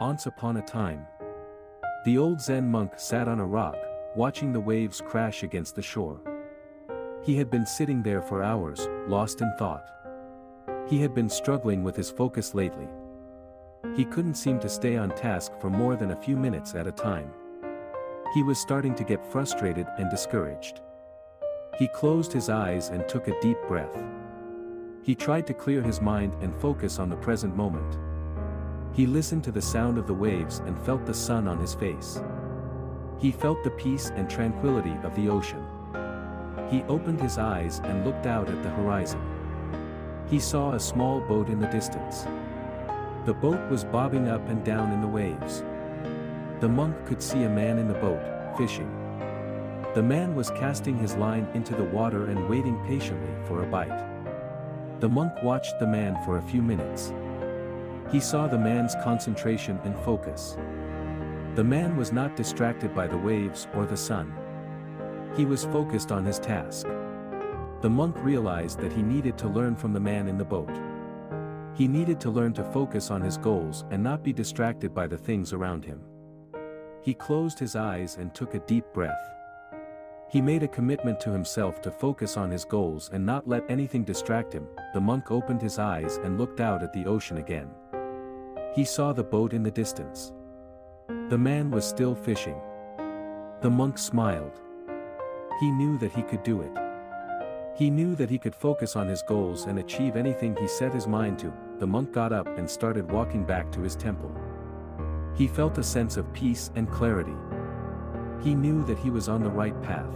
Once upon a time, the old Zen monk sat on a rock, watching the waves crash against the shore. He had been sitting there for hours, lost in thought. He had been struggling with his focus lately. He couldn't seem to stay on task for more than a few minutes at a time. He was starting to get frustrated and discouraged. He closed his eyes and took a deep breath. He tried to clear his mind and focus on the present moment. He listened to the sound of the waves and felt the sun on his face. He felt the peace and tranquility of the ocean. He opened his eyes and looked out at the horizon. He saw a small boat in the distance. The boat was bobbing up and down in the waves. The monk could see a man in the boat, fishing. The man was casting his line into the water and waiting patiently for a bite. The monk watched the man for a few minutes. He saw the man's concentration and focus. The man was not distracted by the waves or the sun. He was focused on his task. The monk realized that he needed to learn from the man in the boat. He needed to learn to focus on his goals and not be distracted by the things around him. He closed his eyes and took a deep breath. He made a commitment to himself to focus on his goals and not let anything distract him. The monk opened his eyes and looked out at the ocean again. He saw the boat in the distance. The man was still fishing. The monk smiled. He knew that he could do it. He knew that he could focus on his goals and achieve anything he set his mind to. The monk got up and started walking back to his temple. He felt a sense of peace and clarity. He knew that he was on the right path.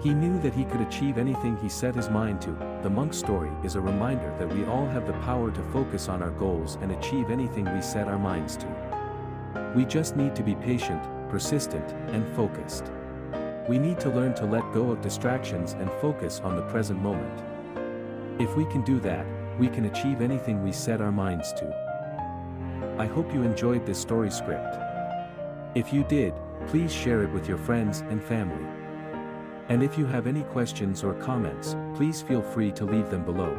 He knew that he could achieve anything he set his mind to. The monk's story is a reminder that we all have the power to focus on our goals and achieve anything we set our minds to. We just need to be patient, persistent, and focused. We need to learn to let go of distractions and focus on the present moment. If we can do that, we can achieve anything we set our minds to. I hope you enjoyed this story script. If you did, please share it with your friends and family. And if you have any questions or comments, please feel free to leave them below.